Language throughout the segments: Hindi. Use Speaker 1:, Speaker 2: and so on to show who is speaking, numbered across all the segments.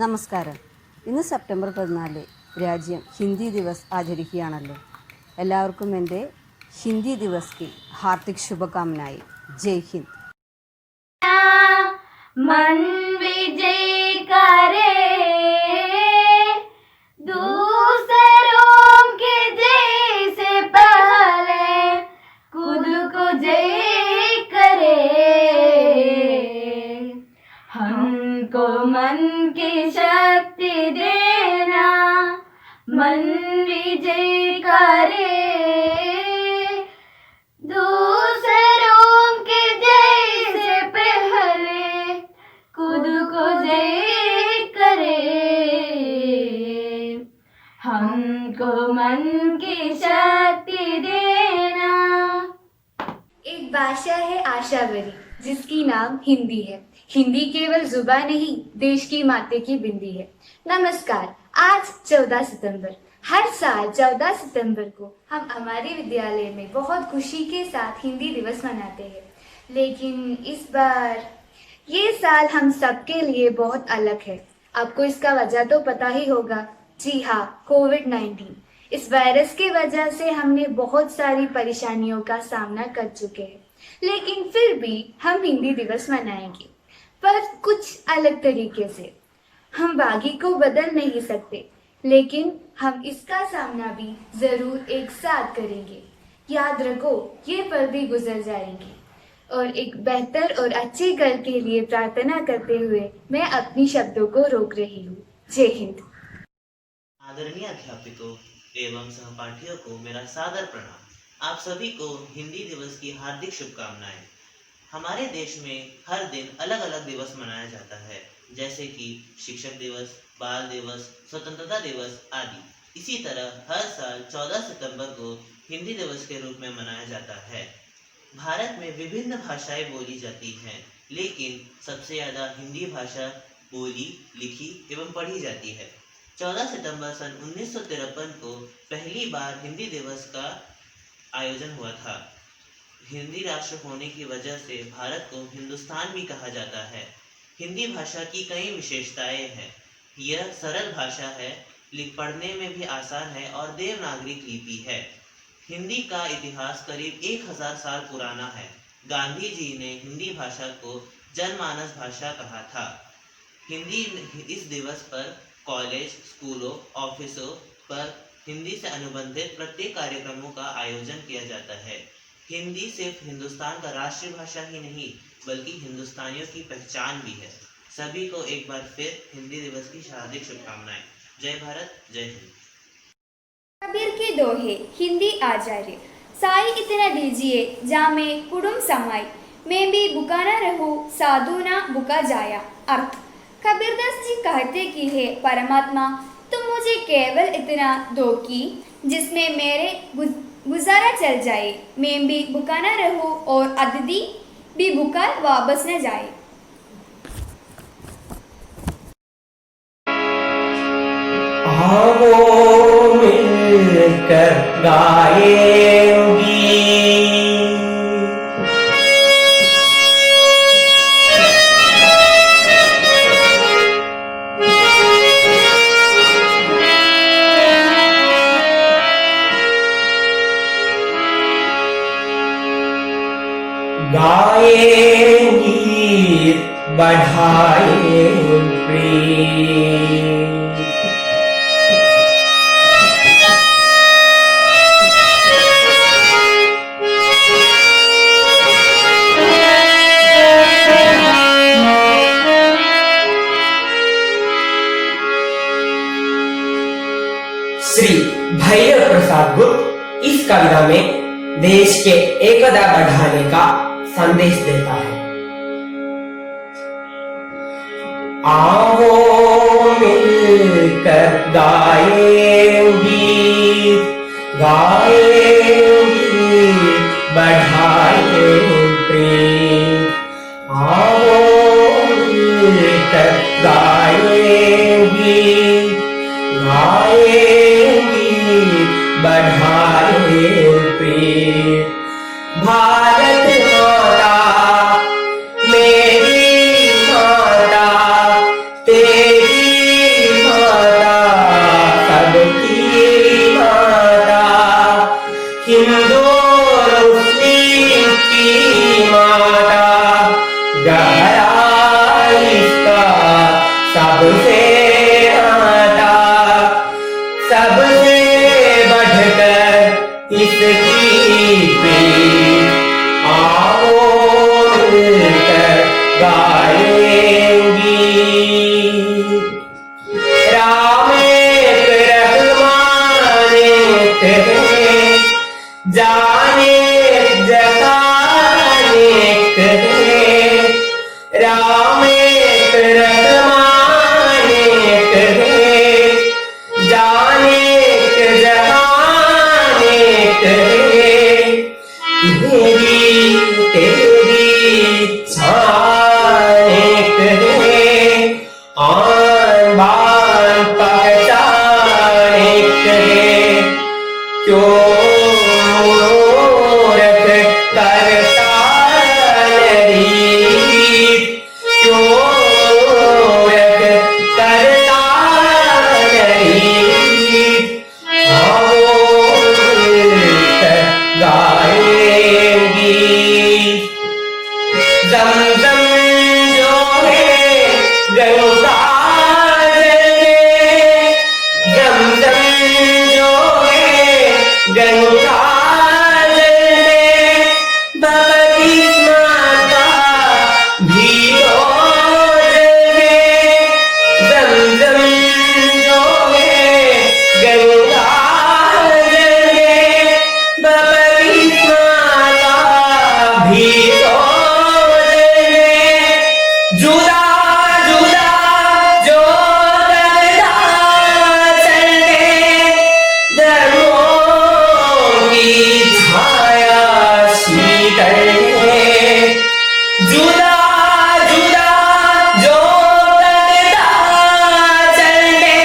Speaker 1: നമസ്കാരം. ഇന്ന് സെപ്റ്റംബർ 14 രാജ്യം ഹിന്ദി ദിവസ് ആചരിക്കുകയാണല്ലോ. എല്ലാവർക്കും എൻ്റെ ഹിന്ദി ദിവസ് की हार्दिक शुभकामनाएं. जय हिंद.
Speaker 2: मन विजय करे दूसरों के जय से पहले खुद को जय करे, हमको मन की शक्ति देना मन विजय करे, दूसरों के जय से पहले खुद को जय करे, हमको मन की शक्ति देना।
Speaker 3: एक भाषा है आशावरी जिसकी नाम हिंदी है। हिंदी केवल जुबान नहीं, देश की माते की बिंदी है। नमस्कार। आज 14 सितंबर। हर साल 14 सितंबर को हम हमारे विद्यालय में बहुत खुशी के साथ हिंदी दिवस मनाते हैं, लेकिन इस बार ये साल हम सबके लिए बहुत अलग है। आपको इसका वजह तो पता ही होगा। जी हाँ, कोविड-19। इस वायरस की वजह से हमने बहुत सारी परेशानियों का सामना कर चुके हैं, लेकिन फिर भी हम हिंदी दिवस मनाएंगे, पर कुछ अलग तरीके से। हम बागी को बदल नहीं सकते, लेकिन हम इसका सामना भी जरूर एक साथ करेंगे। याद रखो, ये पल भी गुजर जाएंगे। और एक बेहतर और अच्छे कल के लिए प्रार्थना करते हुए मैं अपनी शब्दों को रोक रही हूँ। जय हिंद।
Speaker 4: आदरणीय अध्यापकों एवं सहपाठियों को मेरा सादर प्रणाम। आप सभी को हिंदी दिवस की हार्दिक शुभकामनाएं। हमारे देश में हर दिन अलग अलग दिवस मनाया जाता है, जैसे कि शिक्षक दिवस, बाल दिवस, स्वतंत्रता दिवस आदि। इसी तरह हर साल 14 सितंबर को हिंदी दिवस के रूप में मनाया जाता है। भारत में विभिन्न भाषाएं बोली जाती हैं, लेकिन सबसे ज़्यादा हिंदी भाषा बोली, लिखी एवं पढ़ी जाती है। 14 सितंबर सन 1953 को पहली बार हिंदी दिवस का आयोजन हुआ था। हिंदी राष्ट्र होने की वजह से भारत को हिंदुस्तान भी कहा जाता है। हिंदी भाषा की कई विशेषताएं हैं। यह सरल भाषा है, पढ़ने में भी आसान है और देवनागरी लिपि है। हिंदी का इतिहास करीब 1000 साल पुराना है। गांधी जी ने हिंदी भाषा को जनमानस भाषा कहा था। हिंदी इस दिवस पर कॉलेज, स्कूलों, ऑफिसों पर हिंदी से अनुबंधित प्रत्येक कार्यक्रमों का आयोजन किया जाता है। हिंदी सिर्फ हिंदुस्तान का राष्ट्रीय भाषा ही नहीं, बल्कि हिंदुस्तानियों की पहचान भी है। सभी को एक बार फिर हिंदी दिवस की हार्दिक शुभकामनाएं। जय भारत, जय हिंद।
Speaker 3: कबीर के दोहे हिंदी आचार्य। साई इतना दीजिए जामे कुडुम समाई, मैं भी भूखा न रहूं साधु ना भूखा जाया। अर्थ, कबीरदास जी कहते कि हे परमात्मा, तुम मुझे केवल इतना दो कि जिसमें मेरे गुजारा चल जाए, मैं भी भूखा न रहूं और अतिथि भी भूखा वापस न जाए।
Speaker 5: आओ मिलकर गाएंगी गीत बढ़ाए प्रेम। श्री भैरव प्रसाद गुप्त इस कविता में देश के एकता बढ़ाने का संदेश देता है। आओ मिलकर गाएंगी बढ़ाए प्रेम। आओ मिलकर गाएंगी बढ़ाए प्रेम। भारत माता मेरी माता तेरी हिंदू मुस्लिम की माता, गहरा इसका सबसे नाता, सबसे बढ़कर इसकी प्रीत, आओ मिलकर गाएंगी। राम एक रहमान एक है, जाने जहान एक है। राम एक रहमान एक है, जाने जहान एक है। मेरी तेरी शान एक है, आन बान पहचान एक है। क्यों मूरत करता नरीत, क्यों मूरत करता नरीत। आओ मिलकर गाएंगी। ज़मज़म जो है गंगा जल में, ज़मज़म जो है गंगा जल में, बपतिस्मा का भी हो जल में। ज़मज़म जो है गंगा जल में, बपतिस्मा का भी हो जल में। जुदा जुदा जो करता चले, धर्मों की छाया शीतल है। जुदा जुदा जो करता चले,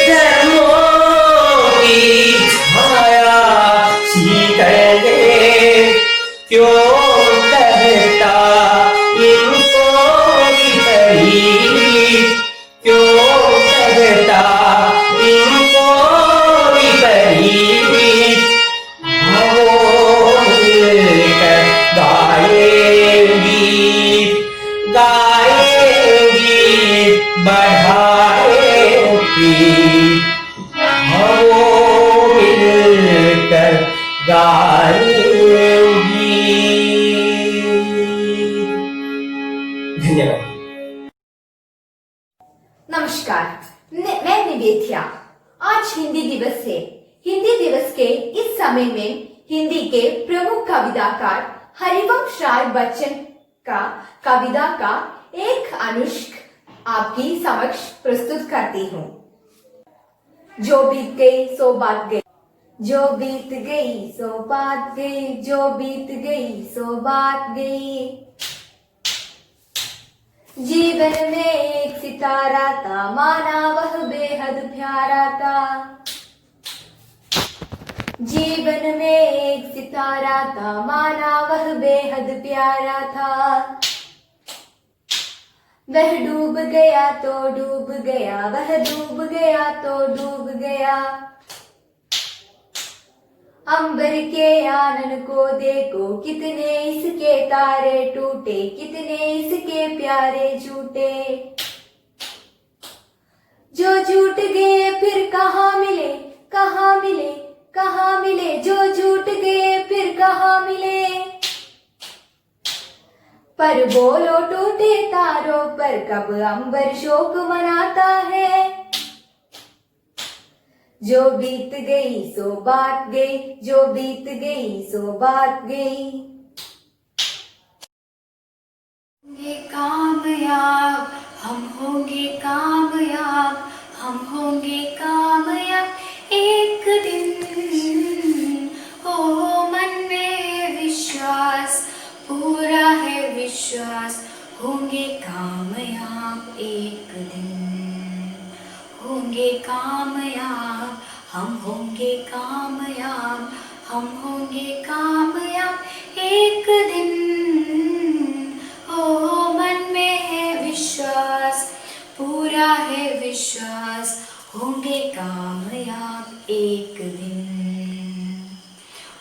Speaker 5: धर्मों की छाया शीतल है। क्यों करता इनको विपरीत, क्यों करता इनको विपरीत। आओ मिलकर गाएंगी, गाएंगी बढ़ाएंगी। आओ मिलकर गाएंगी। धन्यवाद।
Speaker 2: नमस्कार, मैं निवेदिया। आज हिंदी दिवस है। हिंदी दिवस के इस समय में हिंदी के प्रमुख कविताकार हरिवंश राय बच्चन का कविता का एक अनुष्क आपकी समक्ष प्रस्तुत करती हूँ। जो बीत गई सो बात गई, जो बीत गई सो बात गई, जो बीत गई सो बात गई। जीवन में एक सितारा था, माना वह बेहद प्यारा था। जीवन में एक सितारा था, माना वह बेहद प्यारा था। वह डूब गया तो डूब गया, वह डूब गया तो डूब गया। अंबर के आनन को देखो, कितने इसके तारे टूटे, कितने इसके प्यारे झूठे। जो झूठ गए फिर कहाँ मिले, कहाँ मिले, कहाँ मिले। जो झूठ गए फिर कहाँ मिले। पर बोलो टूटे तारों पर कब अंबर शोक मनाता है। जो बीत गई सो बात गई, जो बीत गई सो बात गई।
Speaker 6: होंगे कामयाब, हम होंगे कामयाब, हम होंगे कामयाब एक दिन। हो मन में विश्वास, पूरा है विश्वास, होंगे कामयाब एक दिन। होंगे कामयाब, हम होंगे कामयाब, हम होंगे कामयाब एक दिन। हो मन में है विश्वास, पूरा है विश्वास, होंगे कामयाब एक दिन।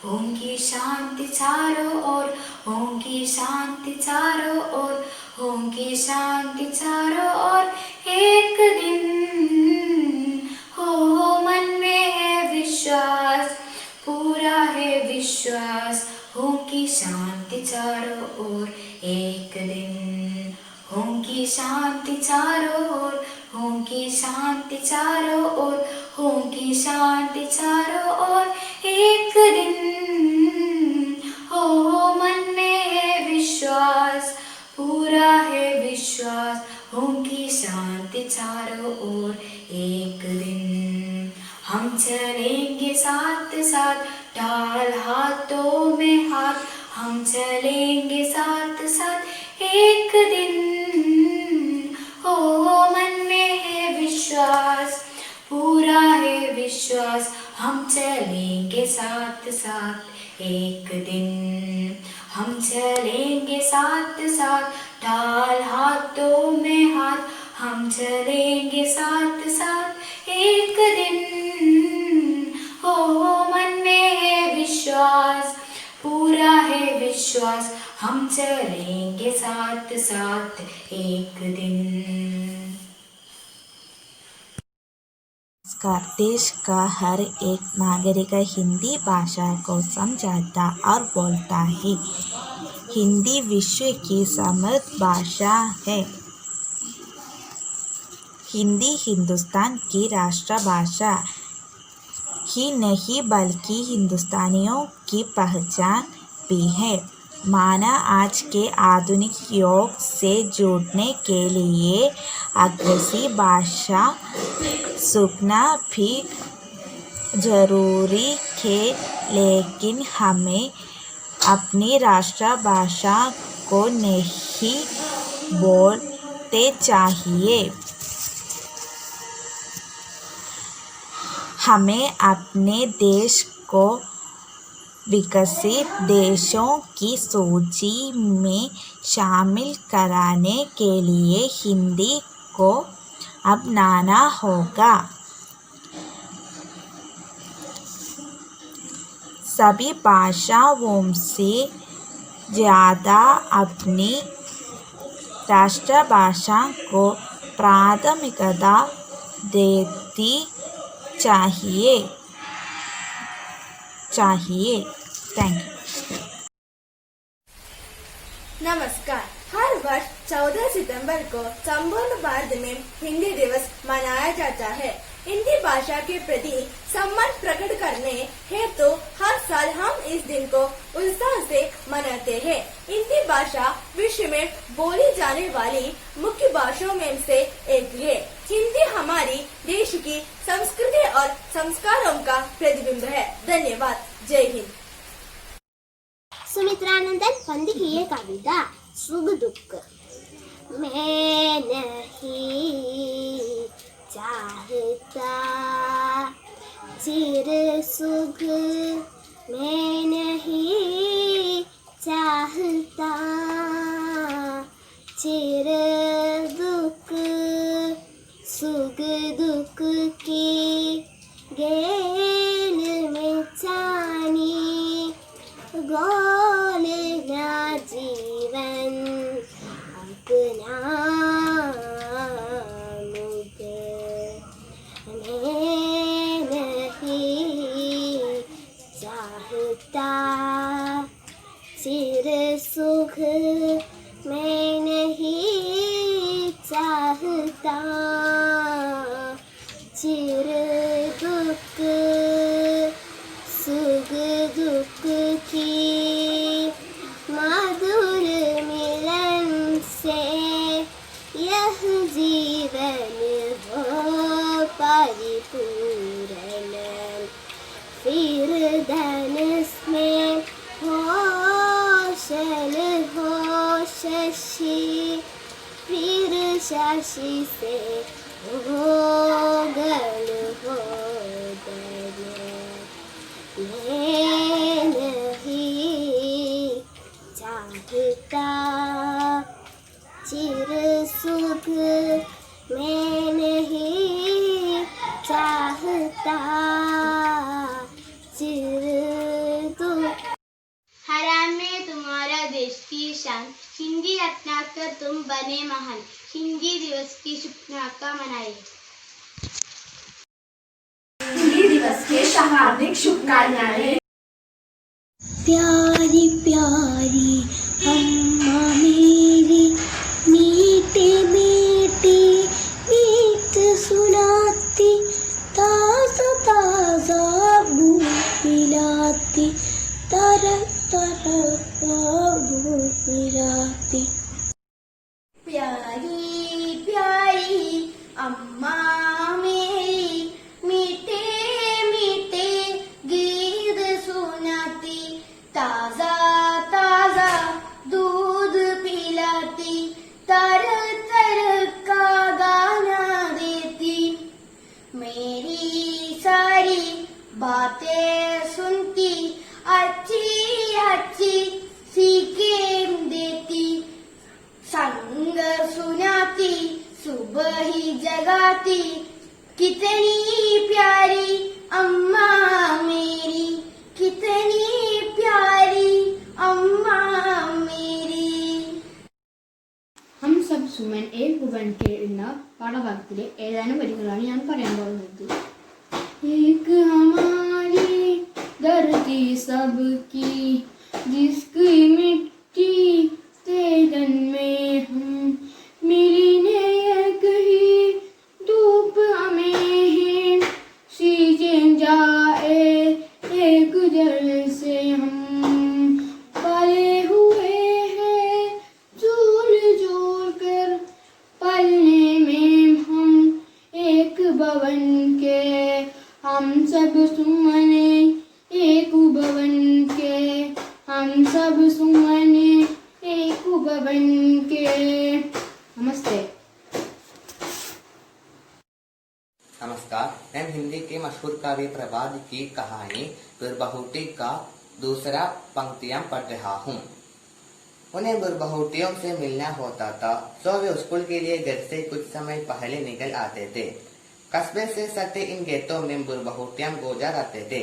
Speaker 6: होंगी शांति चारों ओर, होंगी शांति चारों ओर, होंगी शांति चारों ओर। एक दिन हो मन में है विश्वास, पूरा है विश्वास, होंगी शांति चारों ओर। एक दिन होंगी शांति चारों ओर, होंगी शांति चारों ओर, होंगी शांति चारों ओर। एक दिन हो मन में है विश्वास, पूरा है विश्वास, होंगी शांति चारों ओर। एक दिन हम चलेंगे साथ साथ, ढाल हाथों में हाथ, हम चलेंगे साथ साथ। एक दिन हो मन में है विश्वास, पूरा है विश्वास, हम चलेंगे साथ साथ। एक दिन हम चलेंगे साथ साथ, ढाल हाथों में हाथ, हम चलेंगे साथ साथ। एक दिन हो मन में है विश्वास, पूरा है विश्वास, हम चलेंगे साथ साथ। एक दिन।
Speaker 7: नमस्कार। देश का हर एक नागरिक हिंदी भाषा को समझता और बोलता है। हिंदी विश्व की समृद्ध भाषा है। हिंदी हिंदुस्तान की राष्ट्रभाषा ही नहीं बल्कि हिंदुस्तानियों की पहचान भी है। माना आज के आधुनिक युग से जुड़ने के लिए अंग्रेजी भाषा सीखना भी जरूरी है, लेकिन हमें अपनी राष्ट्रभाषा को नहीं भूलते चाहिए। हमें अपने देश को विकसित देशों की सूची में शामिल कराने के लिए हिंदी को अपनाना होगा। सभी भाषाओं से ज़्यादा अपनी राष्ट्रभाषा को प्राथमिकता देती चाहिए। Thank you.
Speaker 8: नमस्कार। हर वर्ष 14 सितंबर को संपूर्ण भारत में हिंदी दिवस मनाया जाता है। हिंदी भाषा के प्रति सम्मान प्रकट करने हेतु हर साल हम इस दिन को उत्साह से मनाते हैं। हिंदी भाषा विश्व में बोली जाने वाली मुख्य भाषाओं में से एक है। हिंदी हमारी देश की संस्कृति और संस्कारों का प्रतिबिंब है। धन्यवाद। जय हिंद।
Speaker 9: सुमित्रानंदन पंत की ये कविता सुख दुख। मैं नहीं चाहता चिर सुख, मैं नहीं चाहता चिर दुख। सुख दुख की गेल में चानी, गोल ना जीवन अपना मुझे। मैं नहीं चाहता चिर सुख, मैं नहीं चाहता चिर दुख। सुख दुख की मधुर मिलन से यह जीवन हो परिपूर्ण। फिर धन में हो शल हो शशि, फिर शशि से हो गल हो धन। मैं नहीं चाहता चिर सुख, मैं नहीं चाहता चिर दुख। तुम बने महान। हिंदी दिवस की शुभकामनाएं मनाएं।
Speaker 8: हिंदी दिवस के हार्दिक शुभकामनाएं।
Speaker 9: प्यारी प्यारी अम्मा मेरी मीठे मीठे गीत सुनाती, ताजा ताजा दूध पिलाती, तरह तरह दूध पिलाती। प्यारी प्यारी अम्मा मेरी मीठे मीठे गीत सुनाती, ताजा ताजा दूध पिलाती, तरह तरह का गाना देती। मेरी सारी बातें सुनती, अच्छी अच्छी सीखें देती, संग सुनाती, सुबह ही जगाती। कितनी प्यारी अम्मा मेरी, कितनी प्यारी अम्मा मेरी।
Speaker 10: हम सब സുമൻ എ ഭുവൻകെ എന്ന പാഠഭാഗത്തിലെ ഏതാനും വരികളാണ് ഞാൻ പറയാൻ പോകുന്നത്. एक हमारी धरती सबकी, जिसकी मिट्टी तेलन में हम मिलने कहीं धूप हमें है, सीजन जाए एक जल से हम पले हुए हैं, झूल झूल कर पलने में हम एक भवन के, हम सब सुमने एक भवन के, हम सब सुमने एक भवन के। नमस्ते।
Speaker 11: नमस्कार, मैं हिंदी के मशहूर काव्य प्रवाद की कहानी बुरबहुटी का दूसरा पंक्तियां पढ़ रहा हूँ। उन्हें बुरबहुटियों से मिलना होता था, तो वे स्कूल के लिए घर से कुछ समय पहले निकल आते थे। कस्बे से सटे इन खेतों में बुरबहुटियां गोजा करते थे।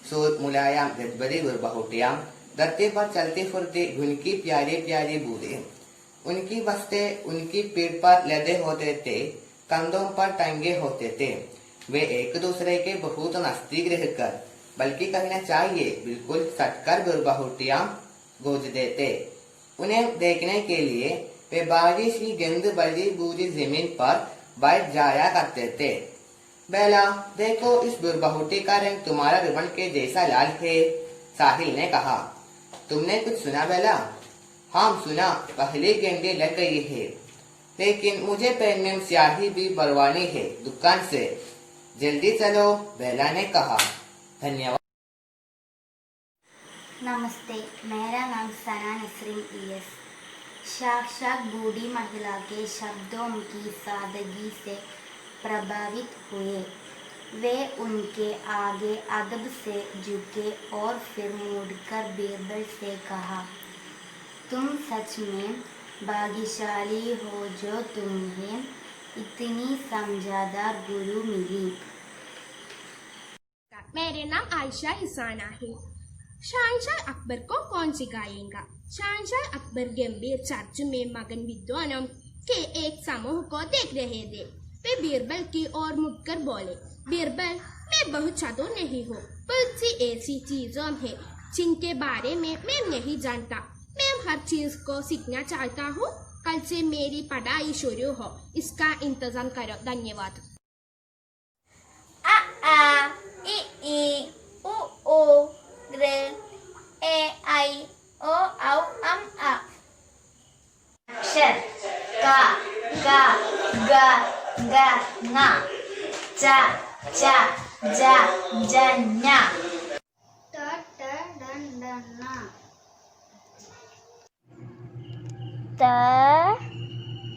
Speaker 11: सूद मुलायम गजबरी बुरबहुटियां धरती पर चलती फुरती, उनकी प्यारी प्यारी बूढ़ी। उनकी बस्ते उनकी पीठ पर लदे होते थे, कंधों पर टंगे होते थे। वे एक दूसरे के बहुत नजदीक रहकर, बल्कि कहना चाहिए बिल्कुल सटकर बुरबहुटियां गोज देते। उन्हें देखने के लिए वे बारिश की गंद भरी बूढ़ी जमीन पर बैठ जाया करते थे। बेला, देखो इस बुरबहुटी का रंग तुम्हारा रिबन के जैसा लाल है, साहिल ने कहा। तुमने कुछ सुना बेला? हाँ सुना, पहली गेंदे लग गई है, लेकिन मुझे पेन में स्याही भी भरवानी है दुकान से। जल्दी चलो, बेला ने कहा। धन्यवाद।
Speaker 9: नमस्ते, मेरा नाम सना नसरीन ES। साक्षात बूढ़ी महिला के शब्दों की सादगी से प्रभावित हुए। वे उनके आगे अदब से झुके और फिर मुड़कर बीरबल से कहा, तुम सच में भाग्यशाली हो जो तुम्हें इतनी समझदार गुरु मिली।
Speaker 12: मेरे नाम आयशा हिसाना है। शहंशाह अकबर को कौन सिखाएगा? शहंशाह अकबर गंभीर चर्च में मगन विद्वानों के एक समूह को देख रहे थे। वे बीरबल की ओर मुड़कर बोले, बीरबल, मैं बहुत चतुर नहीं हूँ, बहुत सी ऐसी चीजों है जिनके बारे में मैं नहीं जानता। मैं हर चीज को सीखना चाहता हूँ। कल से मेरी पढ़ाई शुरू हो, इसका इंतजाम करो। धन्यवाद।
Speaker 9: अ आ इ ई उ ओ ग्र ए आई ओ औ अम आ। अक्षर का गा गा गा ना, चा चा जा जन्या, ट ट डन डन ना, त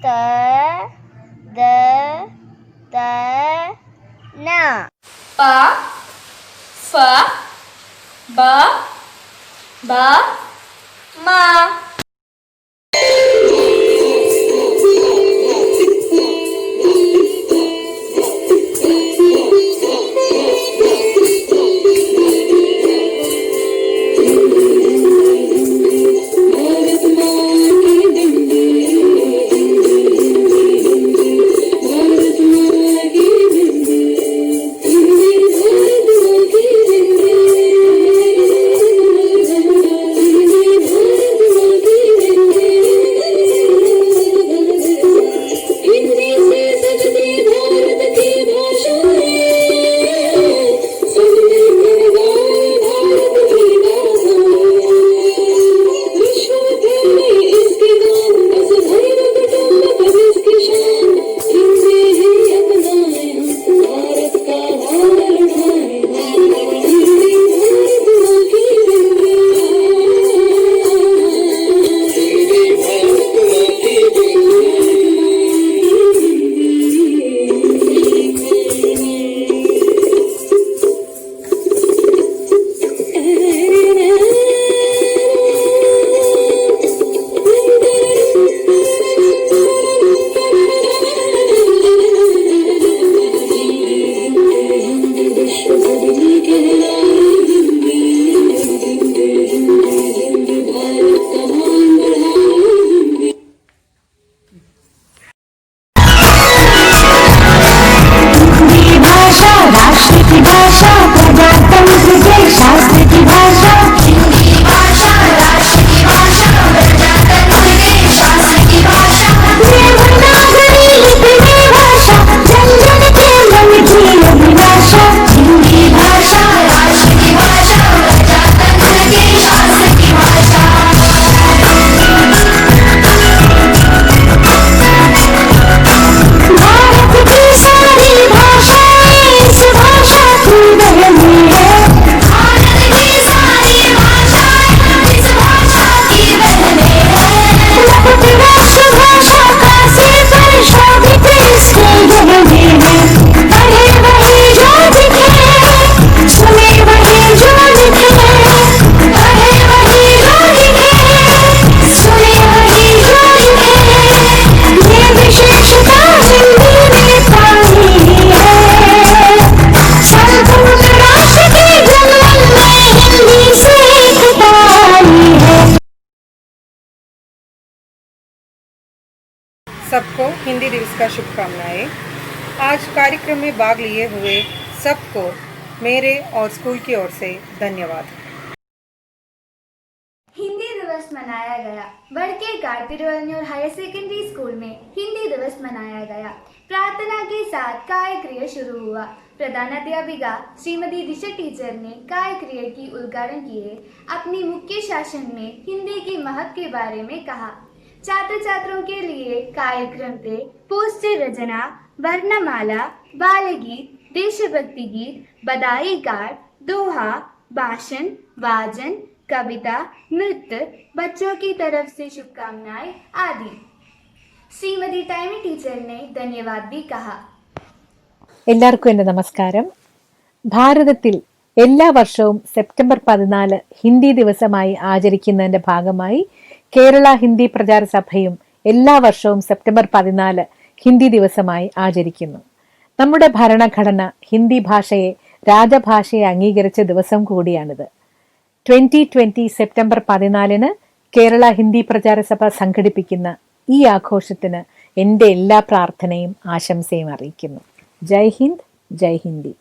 Speaker 9: त द त ना,
Speaker 12: प फ ब ब मा।
Speaker 13: सबको हिंदी दिवस का शुभकामनाएं। आज कार्यक्रम में भाग लिए हुए सबको मेरे और स्कूल की ओर से धन्यवाद।
Speaker 3: हिंदी दिवस मनाया गया। बड़केगाड़ तिरुवल्लूर हायर सेकेंडरी स्कूल में हिंदी दिवस मनाया गया। प्रार्थना के साथ कार्यक्रिया शुरू हुआ। प्रधानाध्यापिका श्रीमती दिशा टीचर ने कार्यक्रिया की उद्घाटन किए। अपनी मुख्य शासन में हिंदी की महत्व के बारे में कहा। छात्र छात्रों के लिए कार्यक्रम थे पोस्टर रचना, वर्णमाला, बालगीत, देशभक्ति गीत, बधाई कार्ड, दोहा, भाषण, वाजन, कविता, नृत्य, बच्चों की तरफ से शुभकामनाएं आदि। श्रीमती टाइमी टीचर ने धन्यवाद भी कहा।
Speaker 14: എല്ലാവർക്കും എൻ്റെ നമസ്കാരം. ഭാരതത്തിൽ എല്ലാ വർഷവും സെപ്റ്റംബർ 14 ഹിന്ദി ദിവസമായി ആചരിക്കുന്നതിൻ്റെ ഭാഗമായി കേരള ഹിന്ദി പ്രചാര സഭയും എല്ലാ വർഷവും സെപ്റ്റംബർ 14 ഹിന്ദി ദിവസമായി ആചരിക്കുന്നു. നമ്മുടെ ഭരണഘടന ഹിന്ദി ഭാഷയെ രാജഭാഷയെ അംഗീകരിച്ച ദിവസം കൂടിയാണിത്. 2020 സെപ്റ്റംബർ 14 കേരള ഹിന്ദി പ്രചാര സഭ സംഘടിപ്പിക്കുന്ന ഈ ആഘോഷത്തിന് എൻ്റെ എല്ലാ പ്രാർത്ഥനയും ആശംസയും അറിയിക്കുന്നു. ജയ് ഹിന്ദ്, ജയ് ഹിന്ദി.